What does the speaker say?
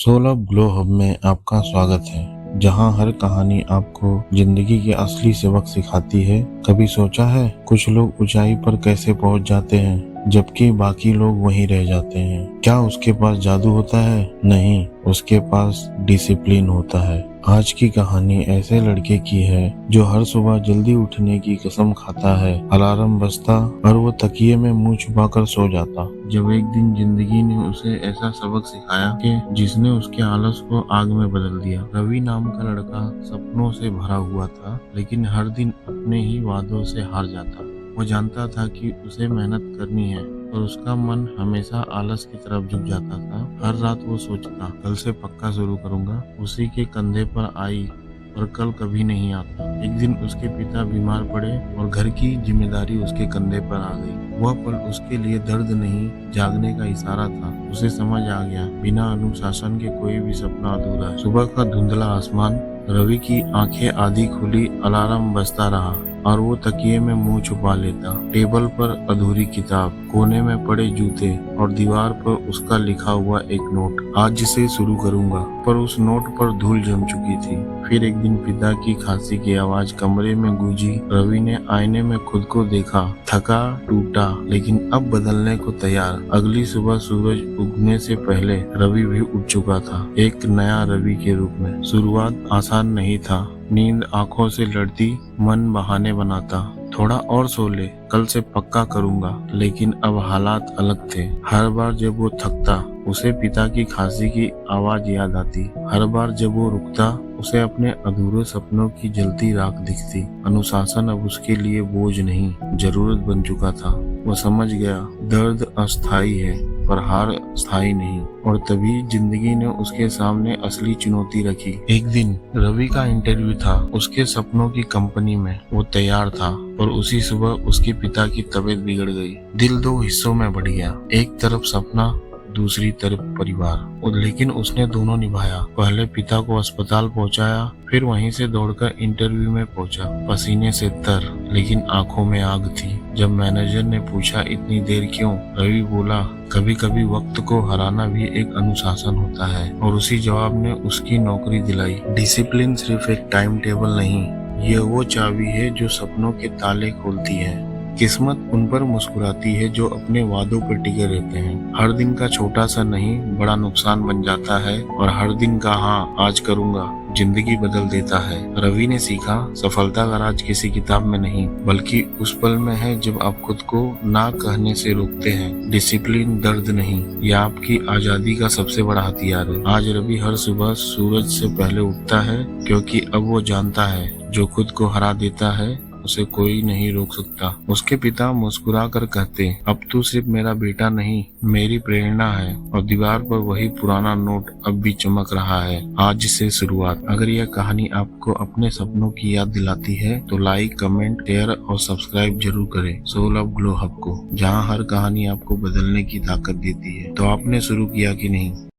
सोलह glow hub में आपका स्वागत है, जहां हर कहानी आपको जिंदगी के असली सबक सिखाती है। कभी सोचा है कुछ लोग ऊंचाई पर कैसे पहुंच जाते हैं जबकि बाकी लोग वहीं रह जाते हैं? क्या उसके पास जादू होता है? नहीं, उसके पास डिसिप्लिन होता है। आज की कहानी ऐसे लड़के की है जो हर सुबह जल्दी उठने की कसम खाता है। अलार्म बजता और वो तकिए में मुंह छुपाकर सो जाता। जब एक दिन जिंदगी ने उसे ऐसा सबक सिखाया कि जिसने उसके आलस को आग में बदल दिया। रवि नाम का लड़का सपनों से भरा हुआ था, लेकिन हर दिन अपने ही वादों से हार जाता। वो जानता था कि उसे मेहनत करनी है, और उसका मन हमेशा आलस की तरफ झुक जाता था। हर रात वो सोचता, कल से पक्का शुरू करूंगा। उसी के कंधे पर आई और कल कभी नहीं आता। एक दिन उसके पिता बीमार पड़े और घर की जिम्मेदारी उसके कंधे पर आ गई। वह पल उसके लिए दर्द नहीं, जागने का इशारा था। उसे समझ आ गया, बिना अनुशासन के कोई भी सपना अधूरा है। सुबह का धुंधला आसमान, रवि की आंखें आधी खुली, अलार्म बजता रहा और वो तकिए में मुंह छुपा लेता। टेबल पर अधूरी किताब, कोने में पड़े जूते और दीवार पर उसका लिखा हुआ एक नोट, आज से शुरू करूंगा। पर उस नोट पर धूल जम चुकी थी। फिर एक दिन पिता की खांसी की आवाज कमरे में गूंजी। रवि ने आईने में खुद को देखा, थका, टूटा, लेकिन अब बदलने को तैयार। अगली सुबह सूरज उगने से पहले रवि भी उठ चुका था, एक नया रवि के रूप में। शुरुआत आसान नहीं था। नींद आंखों से लड़ती, मन बहाने बनाता। थोड़ा और सो ले, कल से पक्का करूंगा। लेकिन अब हालात अलग थे। हर बार जब वो थकता, उसे पिता की खांसी की आवाज याद आती। हर बार जब वो रुकता, उसे अपने अधूरे सपनों की जलती राख दिखती। अनुशासन अब उसके लिए बोझ नहीं, जरूरत बन चुका था। वो समझ गया, दर्द अस्थायी है पर हार स्थायी नहीं। और तभी जिंदगी ने उसके सामने असली चुनौती रखी। एक दिन रवि का इंटरव्यू था, उसके सपनों की कंपनी में। वो तैयार था, और उसी सुबह उसके पिता की तबीयत बिगड़ गई। दिल दो हिस्सों में बढ़ गया, एक तरफ सपना, दूसरी तरफ परिवार। और लेकिन उसने दोनों निभाया। पहले पिता को अस्पताल पहुंचाया, फिर वहीं से दौड़कर इंटरव्यू में पहुंचा, पसीने से तर, लेकिन आंखों में आग थी। जब मैनेजर ने पूछा इतनी देर क्यों, रवि बोला, कभी कभी वक्त को हराना भी एक अनुशासन होता है। और उसी जवाब ने उसकी नौकरी दिलाई। डिसिप्लिन सिर्फ एक टाइम टेबल नहीं, ये वो चाबी है जो सपनों के ताले खोलती है। किस्मत उन पर मुस्कुराती है जो अपने वादों पर टिके रहते हैं। हर दिन का छोटा सा नहीं बड़ा नुकसान बन जाता है, और हर दिन का हाँ आज करूंगा जिंदगी बदल देता है। रवि ने सीखा, सफलता का राज किसी किताब में नहीं, बल्कि उस पल में है जब आप खुद को ना कहने से रोकते हैं। डिसिप्लिन दर्द नहीं, यह आपकी आजादी का सबसे बड़ा हथियार है। आज रवि हर सुबह सूरज से पहले उठता है, क्योंकि अब वो जानता है, जो खुद को हरा देता है उसे कोई नहीं रोक सकता। उसके पिता मुस्कुरा कर कहते, अब तू सिर्फ मेरा बेटा नहीं, मेरी प्रेरणा है। और दीवार पर वही पुराना नोट अब भी चमक रहा है, आज से शुरुआत। अगर यह कहानी आपको अपने सपनों की याद दिलाती है तो लाइक, कमेंट, शेयर और सब्सक्राइब जरूर करें सोलह ग्लो हब को, जहाँ हर कहानी आपको बदलने की ताकत देती है। तो आपने शुरू किया कि नहीं?